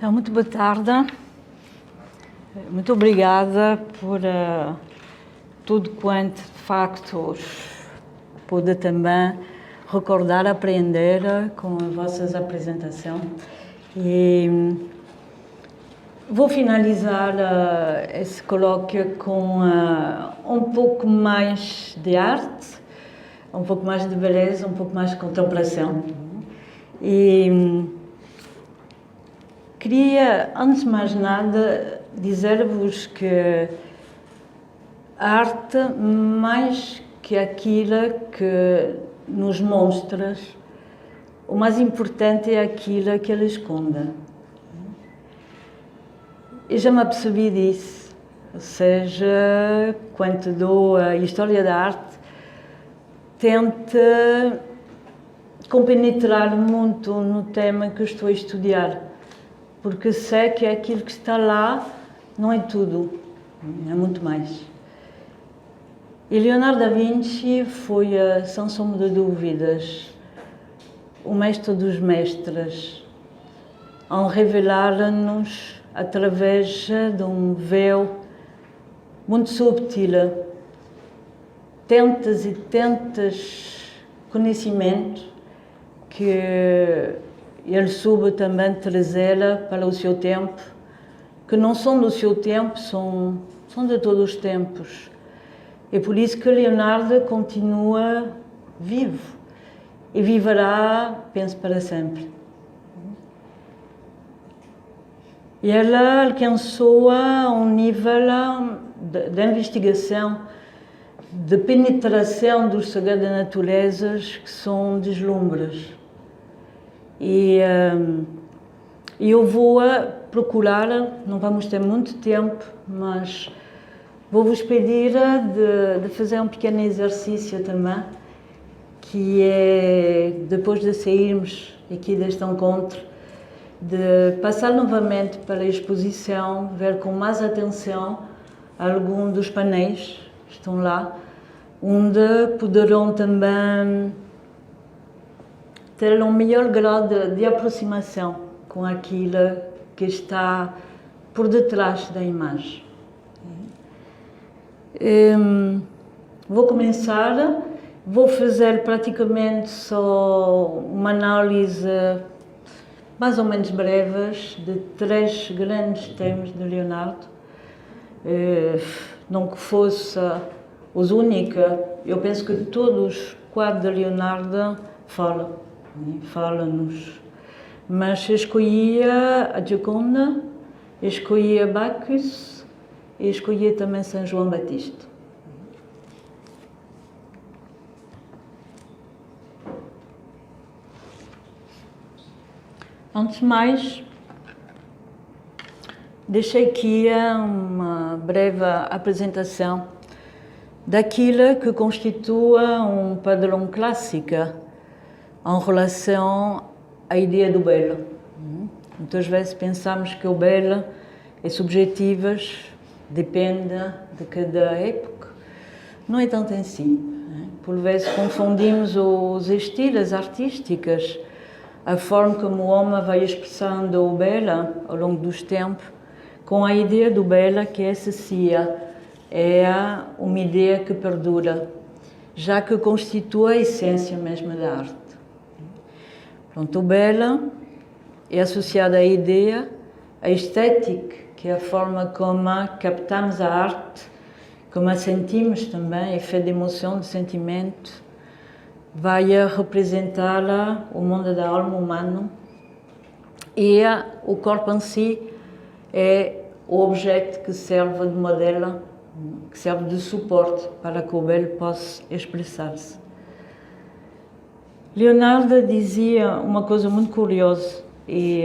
Então, muito boa tarde. Muito obrigada por tudo quanto, de facto, pude também recordar, aprender com as vossas apresentações. E vou finalizar esse colóquio com um pouco mais de arte, um pouco mais de beleza, um pouco mais de contemplação. E queria, antes de mais nada, dizer-vos que a arte, mais que aquilo que nos mostra, o mais importante é aquilo que ela esconde. Eu já me apercebi disso, ou seja, quando dou a história da arte, tento compenetrar muito no tema que eu estou a estudar, porque sei que aquilo que está lá não é tudo, é muito mais. E Leonardo da Vinci foi, sem sombra de dúvidas, o mestre dos mestres, ao revelar-nos, através de um véu muito subtil, tantos e tantos conhecimentos que ele soube também trazer para o seu tempo, que não são do seu tempo, são de todos os tempos. É por isso que Leonardo continua vivo e viverá, penso, para sempre. E ela alcançou um nível de investigação, de penetração dos segredos da natureza que são deslumbres. E eu vou procurar, não vamos ter muito tempo, mas vou-vos pedir de fazer um pequeno exercício também, que é, depois de sairmos aqui deste encontro, de passar novamente para a exposição, ver com mais atenção algum dos painéis que estão lá, onde poderão também ter um melhor grau de aproximação com aquilo que está por detrás da imagem. Vou começar, vou fazer praticamente só uma análise mais ou menos breves de 3 grandes temas de Leonardo. Não que fosse os únicos, eu penso que todos os quadros de Leonardo falam-nos. Mas escolhia a Gioconda, escolhia Bacchus e escolhia também São João Batista. Antes de mais, deixei aqui uma breve apresentação daquilo que constitui um padrão clássico em relação à ideia do belo. Muitas vezes pensamos que o belo é subjetivo, depende de cada época. Não é tanto assim. Por vezes confundimos os estilos artísticos, a forma como o homem vai expressando o belo ao longo dos tempos, com a ideia do belo que é uma ideia que perdura, já que constitui a essência mesmo da arte. Pronto, o belo é associado à ideia, à estética, que é a forma como captamos a arte, como a sentimos também, efeito de emoção, de sentimento, vai representar o mundo da alma humana, e o corpo em si é o objeto que serve de modelo, que serve de suporte para que o belo possa expressar-se. Leonardo dizia uma coisa muito curiosa, e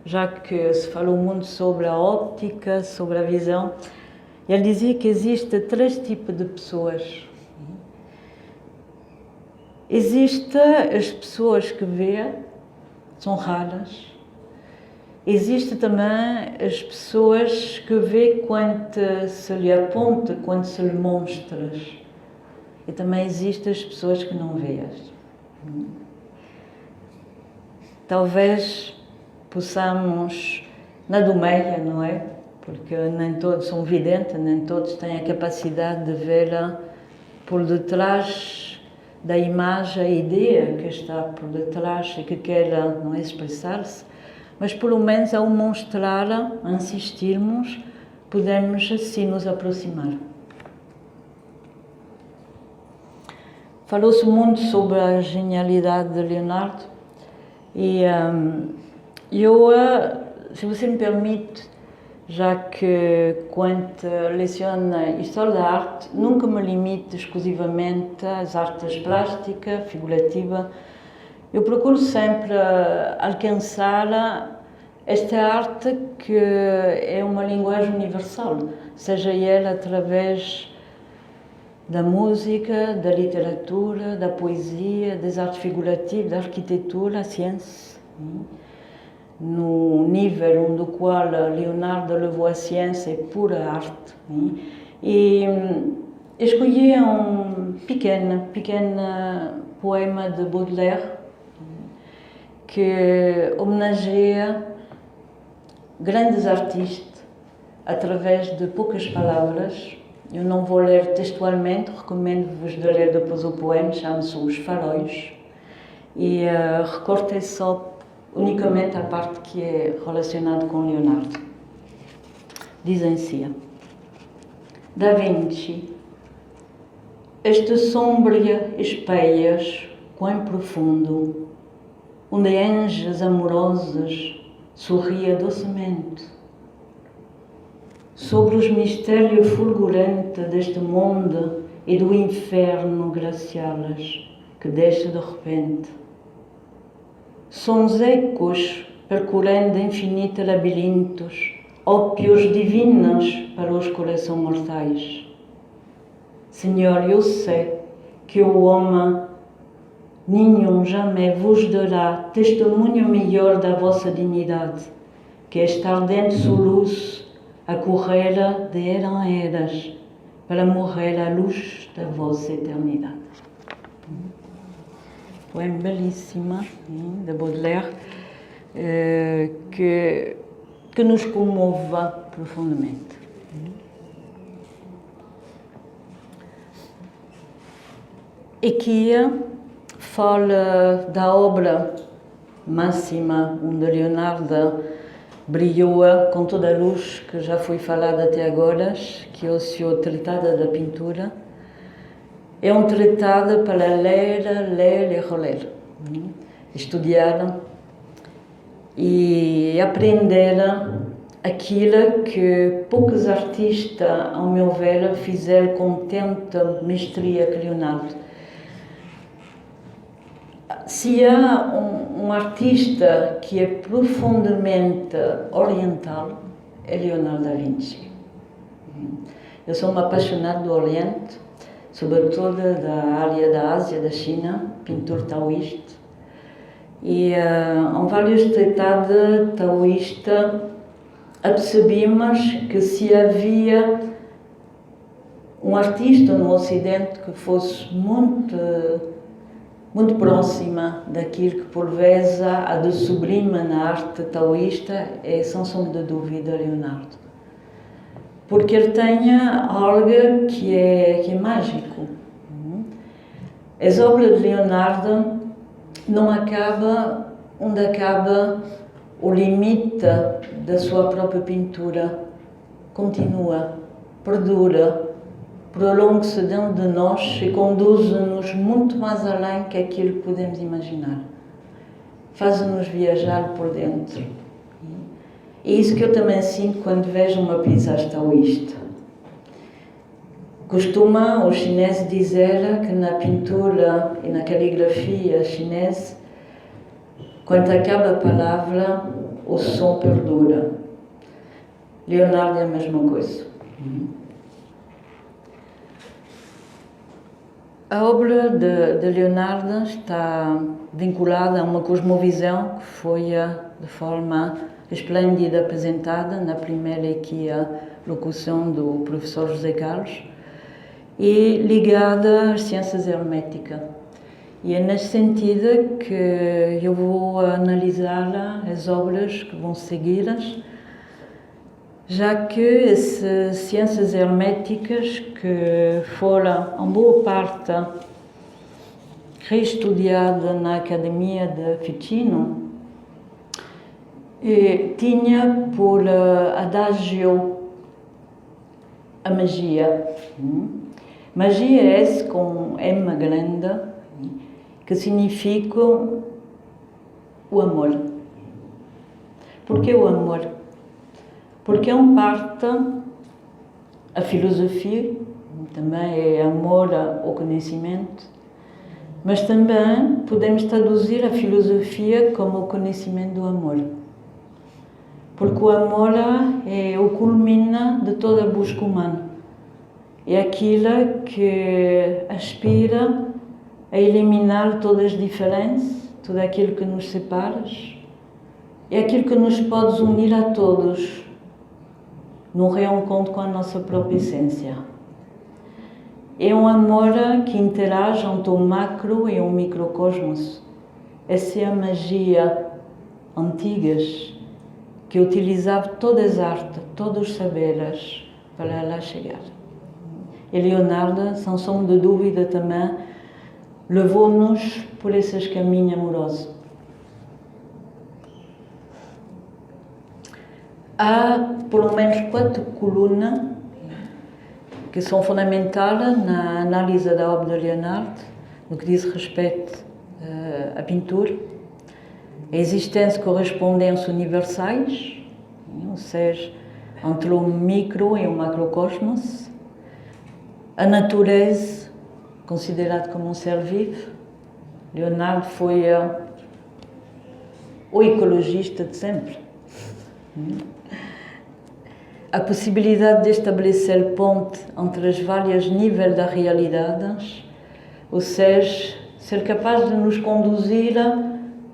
já que se falou muito sobre a óptica, sobre a visão, ele dizia que existem 3 tipos de pessoas. Existem as pessoas que veem, são raras. Existem também as pessoas que veem quando se lhe aponta, quando se lhe mostra. E também existem as pessoas que não veem. Talvez possamos na do meio, não é? Porque nem todos são videntes, nem todos têm a capacidade de ver por detrás da imagem a ideia que está por detrás e que quer, não é, expressar-se, mas pelo menos ao mostrar, a insistirmos, podemos assim nos aproximar. Falou-se muito sobre a genialidade de Leonardo e eu, se você me permite, já que quando leciono História da Arte, nunca me limito exclusivamente às artes plásticas, figurativas. Eu procuro sempre alcançar esta arte que é uma linguagem universal, seja ela através da música, da literatura, da poesia, das artes figurativas, da arquitetura, da ciência. No nível no qual Leonardo levou a ciência é pura arte. E escolhi um pequeno poema de Baudelaire que homenageia grandes artistas através de poucas palavras. Eu não vou ler textualmente, recomendo-vos de ler depois o poema, chama-se Os Faróis, e recortei só unicamente a parte que é relacionada com Leonardo. Dizem assim: Da Vinci, esta sombria espeias, quão profundo, onde anjos amorosos sorria docemente, sobre os mistérios fulgurantes deste mundo e do inferno gracialas que desce de repente. Sons ecos percorrendo infinitos labirintos, ópios divinos para os corações mortais. Senhor, eu sei que o homem nenhum jamais vos dará testemunho melhor da vossa dignidade, que esta ardente soluço a correr de era em eras, para morrer à luz da vossa eternidade. Poema belíssimo de Baudelaire, que nos comove profundamente. Aqui fala da obra máxima onde Leonardo brilhou com toda a luz que já foi falada até agora, que é o seu Tratado da Pintura. É um tratado para ler e reler, estudar e aprender aquilo que poucos artistas, ao meu ver, fizeram com tanta mestria que Leonardo. Se há um artista que é profundamente oriental, é Leonardo da Vinci. Eu sou uma apaixonada do Oriente, sobretudo da área da Ásia, da China, pintor taoísta. E em vários tratados taoístas percebemos que se havia um artista no Ocidente que fosse muito próxima daquilo que por vezes há de sublime na arte taoísta, é sem sombra de dúvida Leonardo. Porque ele tem algo que é mágico. As obras de Leonardo não acabam onde acaba o limite da sua própria pintura. Continua, perdura, prolonga-se dentro de nós e conduz-nos muito mais além que aquilo que podemos imaginar. Faz-nos viajar por dentro. É isso que eu também sinto quando vejo uma paisagem taoísta. Costuma os chineses dizer que na pintura e na caligrafia chinesa, quando acaba a palavra, o som perdura. Leonardo é a mesma coisa. A obra de Leonardo está vinculada a uma cosmovisão que foi de forma esplêndida apresentada na primeira aqui a locução do professor José Carlos e ligada às ciências herméticas. E é nesse sentido que eu vou analisar as obras que vão seguir já que essas ciências herméticas que foram, em boa parte, reestudiadas na Academia de Ficino, tinha por adagio a magia. Magia é esse com M grande, que significa o amor. Por que o amor? Porque é parte a filosofia, também é amor ao conhecimento, mas também podemos traduzir a filosofia como o conhecimento do amor. Porque o amor é o culmina de toda a busca humana. É aquilo que aspira a eliminar todas as diferenças, tudo aquilo que nos separa. É aquilo que nos pode unir a todos num reencontro com a nossa própria essência. É um amor que interage entre o macro e o microcosmos. Essa é a magia antigas que utilizava todas as artes, todos os saberes para lá chegar. E Leonardo, sem sombra de dúvida também, levou-nos por esses caminhos amorosos. Há pelo menos 4 colunas que são fundamentais na análise da obra de Leonardo, no que diz respeito à pintura. A existência de correspondências universais, ou seja, entre o micro e o macrocosmos. A natureza, considerada como um ser vivo. Leonardo foi o ecologista de sempre. A possibilidade de estabelecer ponte entre os vários níveis da realidade, ou seja, ser capaz de nos conduzir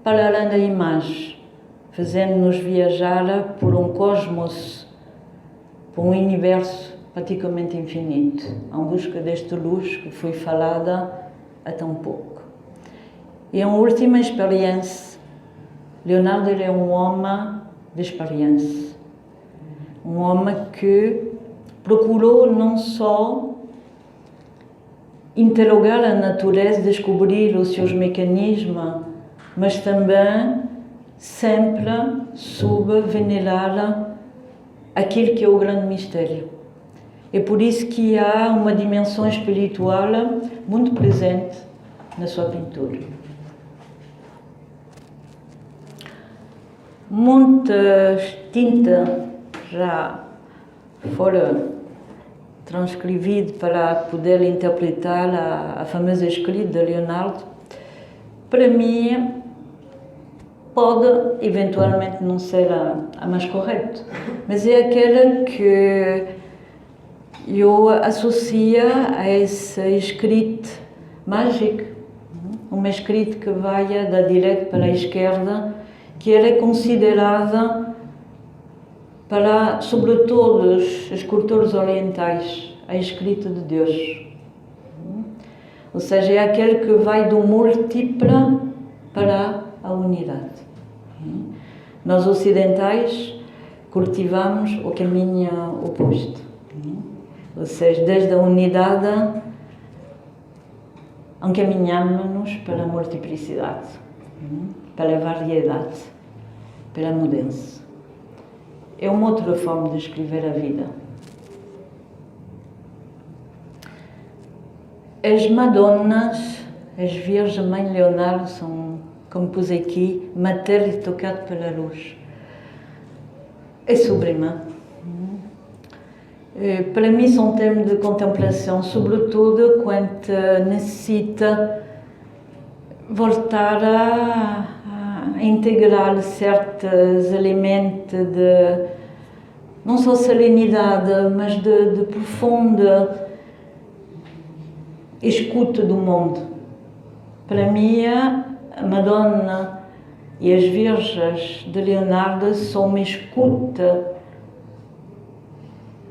para além da imagem, fazendo-nos viajar por um cosmos, por um universo praticamente infinito, em busca desta luz que foi falada há tão pouco. E uma última experiência. Leonardo é um homem de experiência. Um homem que procurou não só interrogar a natureza, descobrir os seus mecanismos, mas também sempre soube venerar aquilo que é o grande mistério. É por isso que há uma dimensão espiritual muito presente na sua pintura. Muitas tintas já foram transcrevidas para poder interpretar a famosa escrita de Leonardo. Para mim, pode eventualmente não ser a mais correta, mas é aquela que eu associo a essa escrita mágica, uma escrita que vai da direita para a esquerda, que era considerada para, sobretudo, os cultores orientais, a escrita de Deus. Ou seja, é aquele que vai do múltiplo para a unidade. Nós ocidentais cultivamos o caminho oposto. Ou seja, desde a unidade encaminhamos-nos para a multiplicidade, para a variedade, para a mudança. É uma outra forma de escrever a vida. As Madonas, as Virgem Mãe Leonardo, são, como pus aqui, matéria tocada pela luz. É sublime. Para mim são termos de contemplação, sobretudo quando necessita voltar a integrar certos elementos de, não só serenidade, mas de profunda escuta do mundo. Para mim, a Madonna e as Virgens de Leonardo são uma escuta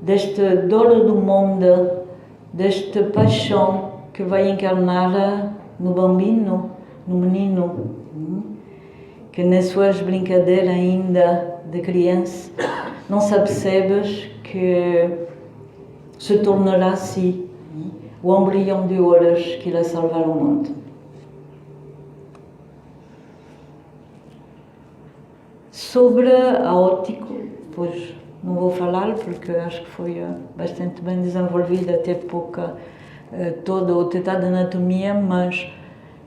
desta dor do mundo, desta paixão que vai encarnar no bambino, no menino, que nas suas brincadeiras ainda de criança não se apercebes que se tornará assim o embrião de horas que irá salvar o mundo. Sobre a ótica, pois não vou falar porque acho que foi bastante bem desenvolvida, até pouca todo o tratado de anatomia, mas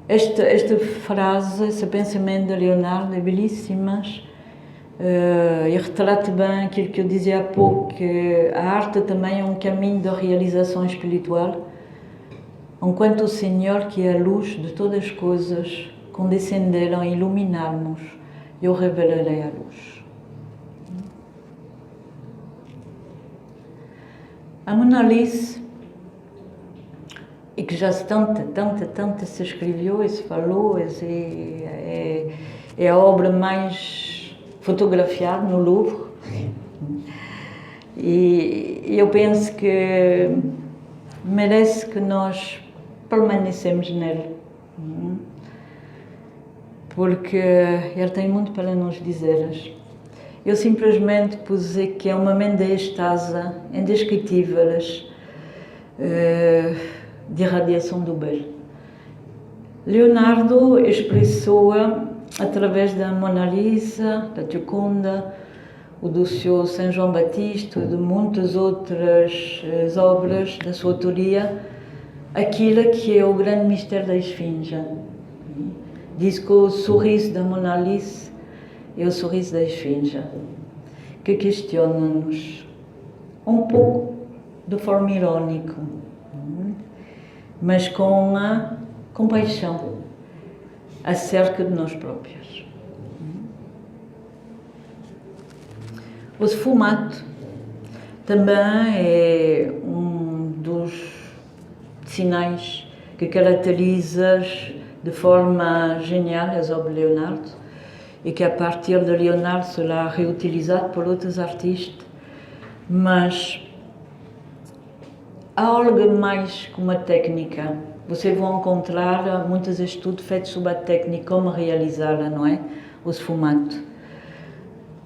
esta frase, esse pensamento de Leonardo é belíssima e retrata bem aquilo que eu dizia há pouco, que a arte também é um caminho de realização espiritual, enquanto o Senhor, que é a luz de todas as coisas, condescenderam a iluminar-nos, eu revelarei a luz. A Mona Lisa, e que já tanta se escreveu e se falou, é a obra mais fotografiada no Louvre. E eu penso que merece que nós permanecemos nele, porque ele tem muito para nos dizer. Eu simplesmente posso dizer que é uma mente de êxtase indescritível de radiação do bem. Leonardo expressou através da Mona Lisa, da Gioconda, o do seu São João Batista e de muitas outras obras da sua autoria, aquilo que é o grande mistério da Esfinge. Diz que o sorriso da Mona Lisa é o sorriso da Esfinge, que questiona-nos um pouco de forma irónica, mas com a compaixão acerca de nós próprios. O sfumato também é um dos sinais que caracteriza de forma genial as obras de Leonardo e que a partir de Leonardo será reutilizado por outros artistas, mas há algo mais que uma técnica. Vocês vão encontrar muitos estudos feitos sobre a técnica, como realizá-la, não é? O sfumato.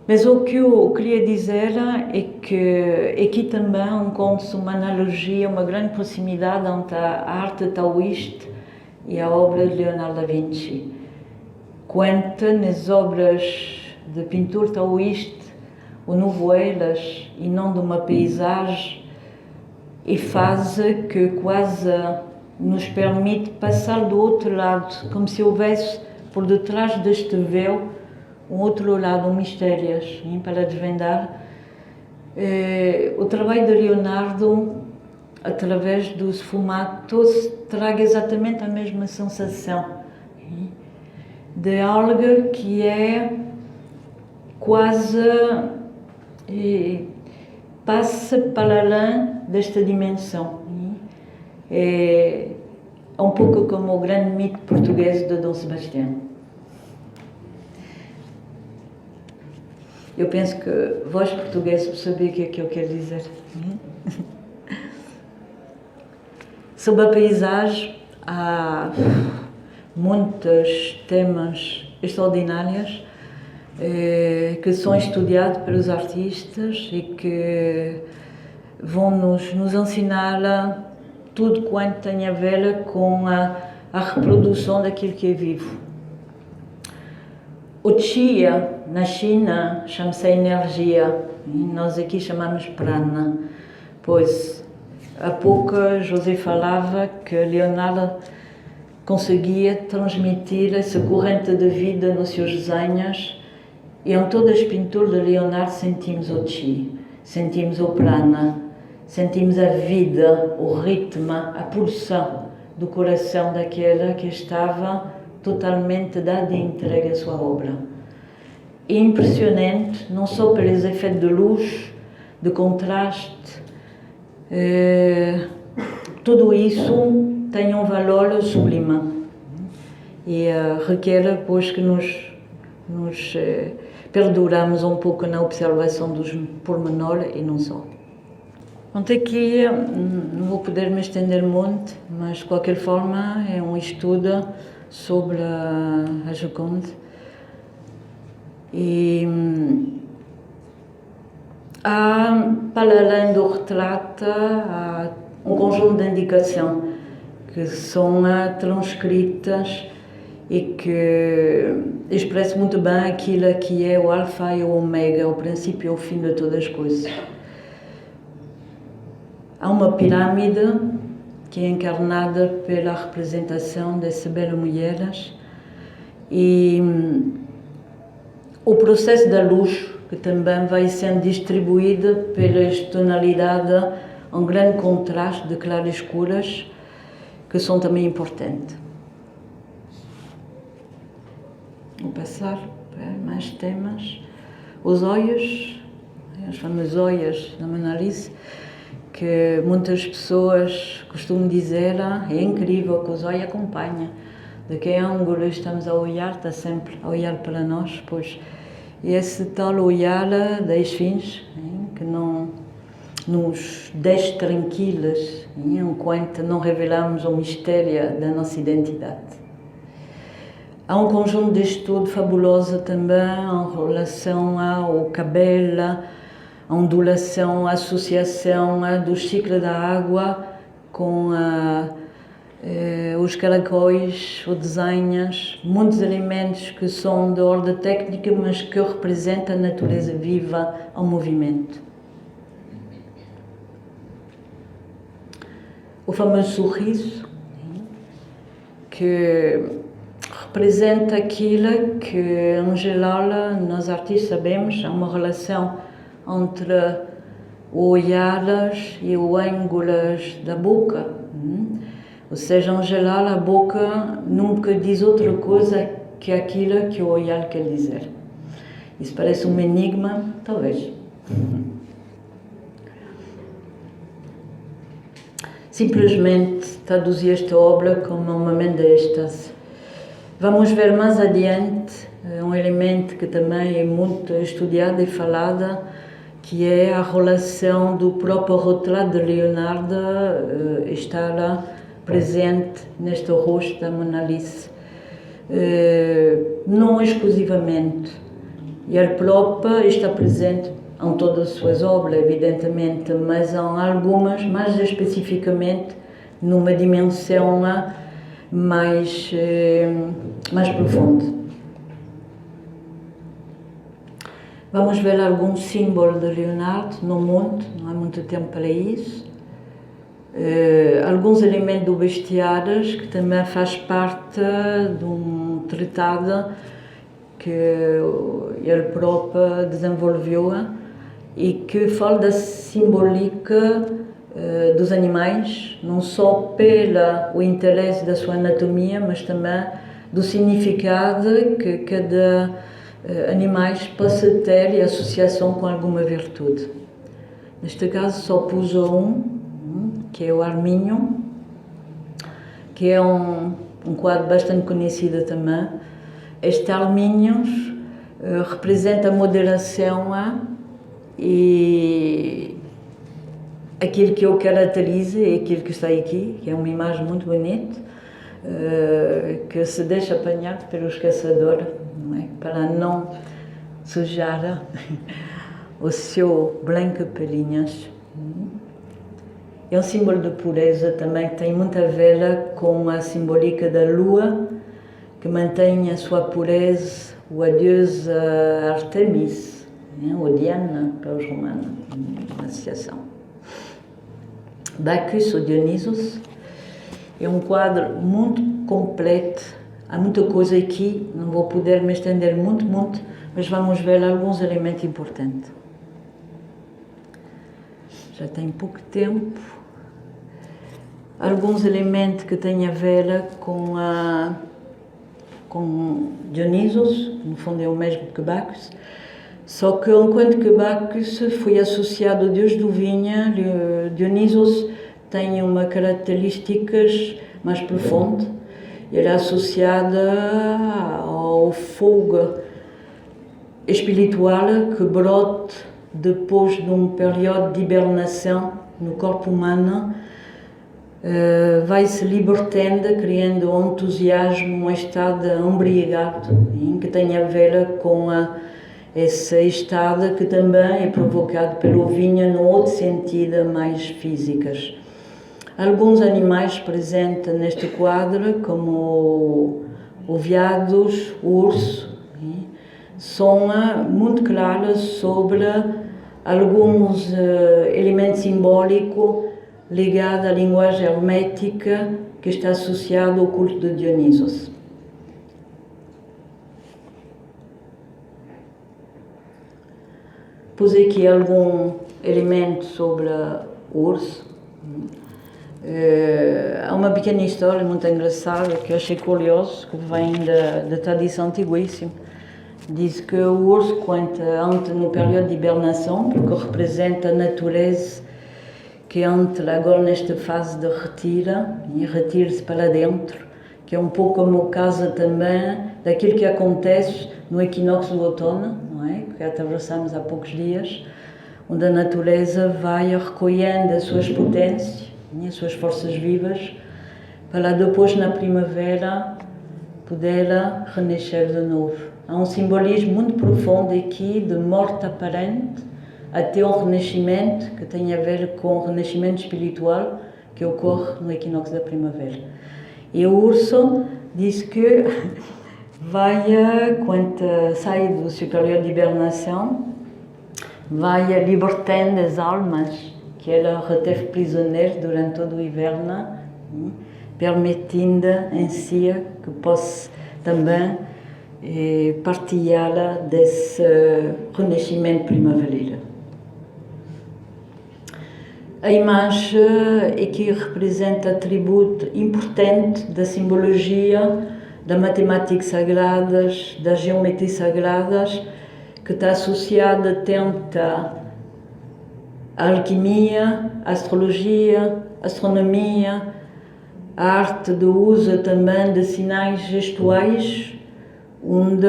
Mas o que eu queria dizer é que aqui também encontra-se uma analogia, uma grande proximidade entre a arte taoísta e a obra de Leonardo da Vinci. Quanto nas obras de pintura taoísta, o nevoeiras e não de uma paisagem, e faz que quase nos permite passar do outro lado, como se houvesse por detrás deste véu um outro lado, um mistério, para desvendar. O trabalho de Leonardo, através do sfumato, traga exatamente a mesma sensação de algo que é quase passa para além desta dimensão. É um pouco como o grande mito português de Dom Sebastião. Eu penso que vós, portugueses, sabem o que é que eu quero dizer. Sobre a paisagem, há muitos temas extraordinários que são estudados pelos artistas e que vão nos ensinar tudo quanto tem a ver com a reprodução daquilo que é vivo. O Chia, na China, chama-se energia, nós aqui chamamos prana, pois há pouco José falava que Leonardo conseguia transmitir essa corrente de vida nos seus desenhos, e em todas as pinturas de Leonardo sentimos o Chi, sentimos o prana, sentimos a vida, o ritmo, a pulsão do coração daquela que estava totalmente dada e entregue à sua obra. É impressionante, não só pelos efeitos de luz, de contraste, tudo isso tem um valor sublime e requer, pois, que nos perduramos um pouco na observação dos pormenores e não só. Ontem aqui não vou poder me estender muito, mas de qualquer forma é um estudo sobre a Gioconda e para além do retrato, há um conjunto de indicações que são transcritas e que expressam muito bem aquilo que é o alfa e o ômega, o princípio e o fim de todas as coisas. Há uma pirâmide que é encarnada pela representação dessas belas mulheres e o processo da luz, que também vai sendo distribuído pelas tonalidades em grande contraste de claras e escuras, que são também importantes. Vou passar para mais temas. Os olhos, as famosas olhos da Mona Lisa, que muitas pessoas costumam dizer, é incrível que os olhos acompanham. De que ângulo estamos a olhar, está sempre a olhar para nós, pois esse tal olhar da esfinge, que não nos deixa tranquilos, enquanto não revelamos o mistério da nossa identidade. Há um conjunto de estudo fabuloso também em relação ao cabelo, a ondulação, a associação do ciclo da água com os caracóis, os desenhos, muitos elementos que são de ordem técnica, mas que representam a natureza viva ao movimento. O famoso sorriso, que representa aquilo que, em geral, nós artistas sabemos, há uma relação entre o olhar e o ângulo da boca. Ou seja, em geral, a boca nunca diz outra coisa que aquilo que o olhar quer dizer. Isso parece um enigma, talvez. Simplesmente traduzir esta obra como um momento de êxtase. Vamos ver mais adiante um elemento que também é muito estudado e falado, que é a relação do próprio retrato de Leonardo estar presente neste rosto da Mona Lisa. Não exclusivamente. Ele próprio está presente em todas as suas obras, evidentemente, mas em algumas, mais especificamente, numa dimensão mais profunda. Vamos ver alguns símbolos de Leonardo no mundo, não há muito tempo para isso. Alguns elementos do bestiário que também faz parte de um tratado que ele próprio desenvolveu e que fala da simbólica dos animais, não só pelo interesse da sua anatomia, mas também do significado que cada animais possa ter e associação com alguma virtude. Neste caso só pus que é o Arminho, que é um quadro bastante conhecido também. Este Arminho representa a moderação e aquilo que o caracteriza é aquilo que está aqui, que é uma imagem muito bonita, que se deixa apanhar pelos caçadores, não é? Para não sujar o seu branco pelinhas. É um símbolo de pureza também, que tem muito a ver com a simbólica da lua, que mantém a sua pureza, a deusa Artemis, ou Diana, para os romanos, na associação. Bacchus, ou Dionysos, é um quadro muito completo, há muita coisa aqui, não vou poder me estender muito, mas vamos ver alguns elementos importantes. Já tem pouco tempo. Alguns elementos que têm a ver com Dionysos, no fundo é o mesmo que Bacchus, só que enquanto que Bacchus foi associado ao deus do vinho, Dionysos tem uma características mais profundas. Ele é associado ao fogo espiritual que brota depois de um período de hibernação no corpo humano, vai se libertando, criando um entusiasmo, um estado embriagado, que tem a ver com esse estado que também é provocado pelo vinho no outro sentido, mais físicas. Alguns animais presentes neste quadro, como o veados, o urso, são muito claros sobre alguns elementos simbólicos ligados à linguagem hermética que está associada ao culto de Dionisos. Pus aqui algum elemento sobre o urso. Há uma pequena história muito engraçada que eu achei curiosa, que vem da tradição antiguíssima. Diz que o urso, quando entra no período de hibernação, porque representa a natureza que entra agora nesta fase de retira-se para dentro, que é um pouco como o caso também daquilo que acontece no equinócio do outono, não é? Que atravessamos há poucos dias, onde a natureza vai recolhendo as suas potências, as suas forças vivas, para depois na primavera poder renascer de novo. Há um simbolismo muito profundo aqui de morte aparente até o renascimento, que tem a ver com o renascimento espiritual que ocorre no equinócio da primavera. E o urso diz que vai, quando sai do seu período de hibernação, vai libertando as almas que ela reteve prisioneiras durante todo o inverno, permitindo em si que possa também partilhar desse renascimento primaveril. A imagem aqui representa atributo importante da simbologia da matemática sagradas, das geometrias sagradas, que está associada tanto à alquimia, à astrologia, à astronomia, à arte do uso também de sinais gestuais, onde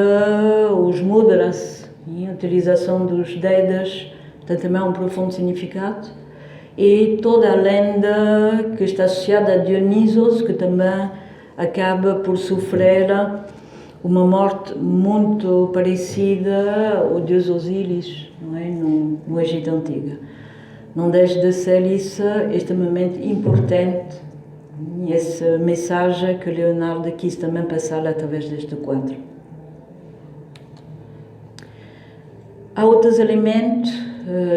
os mudras, a utilização dos dedos, tem também um profundo significado. E toda a lenda que está associada a Dionisos, que também acaba por sofrer uma morte muito parecida ao deus Osíris, não é? no Egito Antigo. Não deixa de ser isso extremamente importante, essa mensagem que Leonardo quis também passar através deste quadro. Há outros elementos,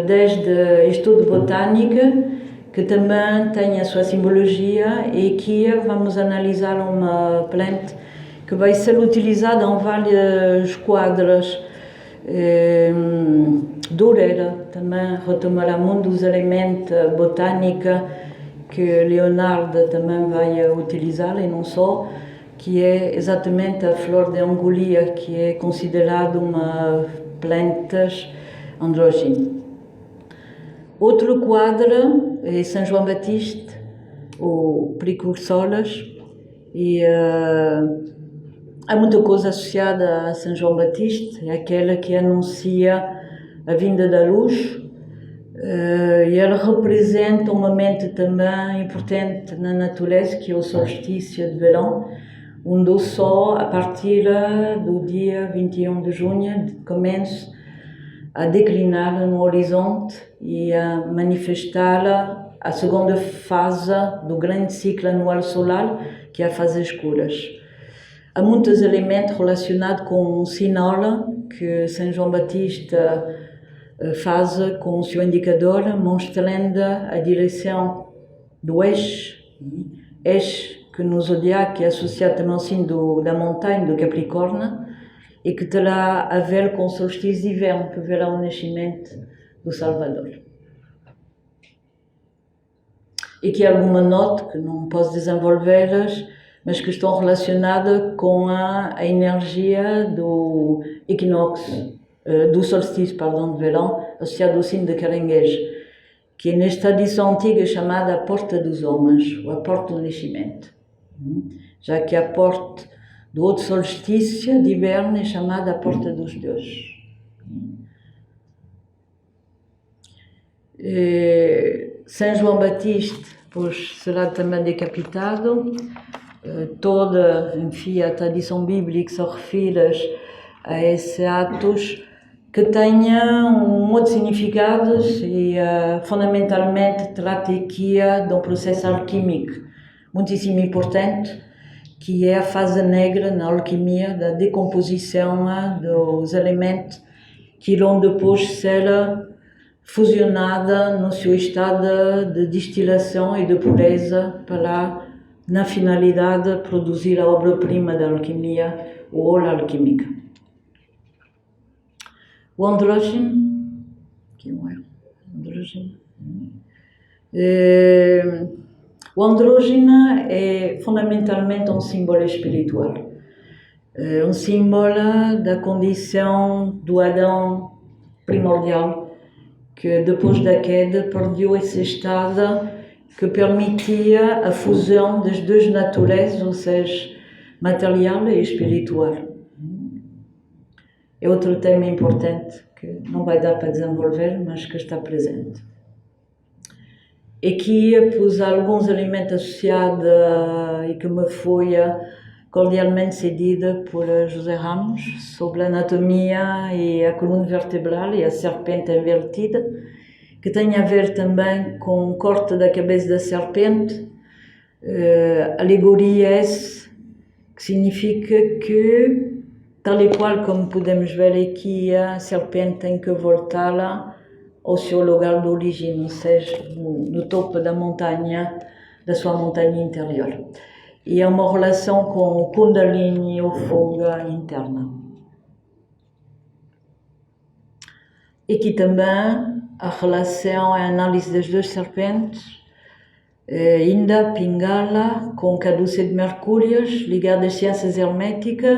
desde estudo botânica, que também tem a sua simbologia, e aqui vamos analisar uma planta que vai ser utilizada em vários quadros. Dureira também retomará muito dos elementos botânica que Leonardo também vai utilizar, e não só, que é exatamente a flor de Angolia, que é considerada uma planta andrógena. Outro quadro é São João Batista, o Precursoras, e há muita coisa associada a São João Batista, é aquela que anuncia a vinda da luz, e ela representa um momento também importante na natureza, que é o solstício de verão, onde o Sol, a partir do dia 21 de junho, começa a declinar no horizonte e a manifestar a segunda fase do grande ciclo anual solar, que é a fase escuras. Há muitos elementos relacionados com o sinal que São João Batista faz com o seu indicador, mostrando a direção do eixo que no zodiaco é associado também ao signo da montanha, do Capricórnio, e que terá a ver com o solstício de inverno, que verá o nascimento do Salvador. E aqui alguma nota que não posso desenvolver, mas que estão relacionadas com a energia do equinócio, do solstício, de verão, associado ao signo de Caranguejo, que é nesta tradição antiga chamada a Porta dos Homens, ou a Porta do Nascimento, já que a porta do outro solstício de inverno é chamada a Porta dos Deuses. São João Batista, pois será também decapitado. Toda, enfim, a tradição bíblica se refere a esses atos que tenha muitos significados e fundamentalmente trata aqui de um processo alquímico muitíssimo importante, que é a fase negra na alquimia da decomposição dos elementos que irão depois ser fusionada no seu estado de destilação e de pureza para, na finalidade, produzir a obra-prima da alquimia, ou ola alquímica. O andrógeno, que não é andrógeno, o andrógeno é fundamentalmente um símbolo espiritual, um símbolo da condição do Adão primordial, que depois da queda perdeu esse estado que permitia a fusão das duas naturezas, ou seja, material e espiritual. É outro tema importante que não vai dar para desenvolver, mas que está presente. Aqui pus alguns elementos associados e que me foi cordialmente cedida por José Ramos sobre a anatomia e a coluna vertebral e a serpente invertida, que tem a ver também com o corte da cabeça da serpente, alegoria essa que significa que, tal e qual como podemos ver aqui, a serpente tem que voltar ao seu lugar de origem, ou seja, no topo da montanha, da sua montanha interior. E é uma relação com o Kundalini, o fogo interno. E aqui também a relação, a análise das duas serpentes, Inda, Pingala, com Caduceus de Mercúrio, ligada às ciências herméticas,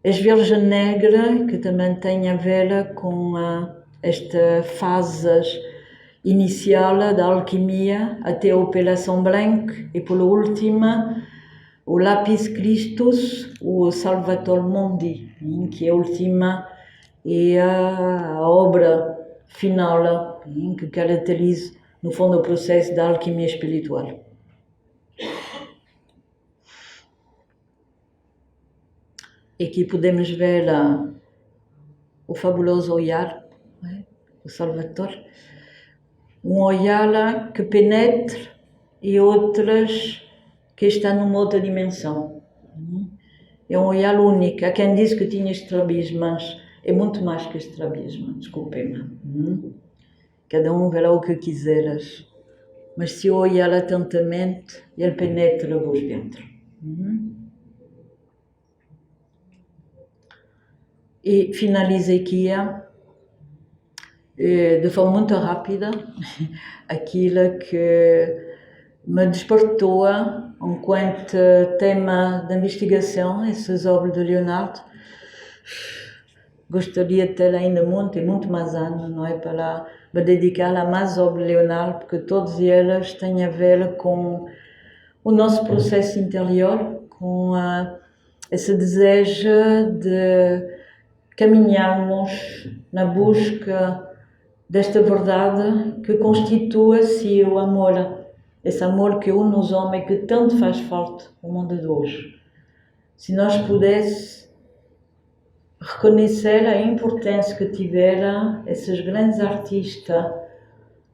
as Virgem Negra, que também tem a ver com esta fase inicial da alquimia até a operação branca, e por último o Lapis Christus, o Salvator Mundi, que é a última e a obra final que caracteriza no fundo o processo da alquimia espiritual. Aqui podemos ver o fabuloso olhar, o Salvator, um olhar que penetra e outras que estão numa outra dimensão. É um olhar único. Há quem diz que tinha estrabismo, mas é muito mais que estrabismo, desculpem-me. Cada um verá o que quiseres, mas se olhar atentamente, ele penetra-vos dentro. E finalizo aqui de forma muito rápida aquilo que me despertou enquanto tema de investigação, essas obras de Leonardo. Gostaria de ter ainda muito mais anos, não é, para me dedicar a mais obras de Leonardo, porque todas elas têm a ver com o nosso processo interior, com esse desejo de caminharmos na busca desta verdade que constitui-se o amor, esse amor que une os homens, que tanto faz falta no mundo de hoje. Se nós pudéssemos reconhecer a importância que tiveram esses grandes artistas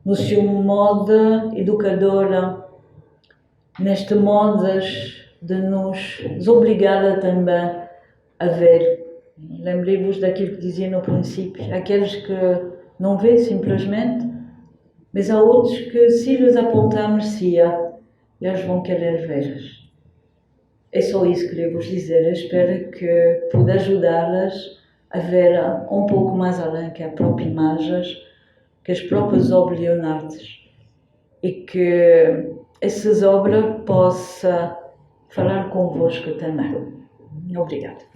no seu modo educador, neste modo de nos obrigar também a ver. Lembrei-vos daquilo que dizia no princípio, aqueles que não vê simplesmente, mas há outros que, se lhes apontarmos, eles vão querer ver. É só isso que queria vos dizer. Eu espero que pude ajudá-las a ver um pouco mais além que a própria imagem, que as próprias obras de Leonardo, e que essas obras possam falar convosco também. Obrigada.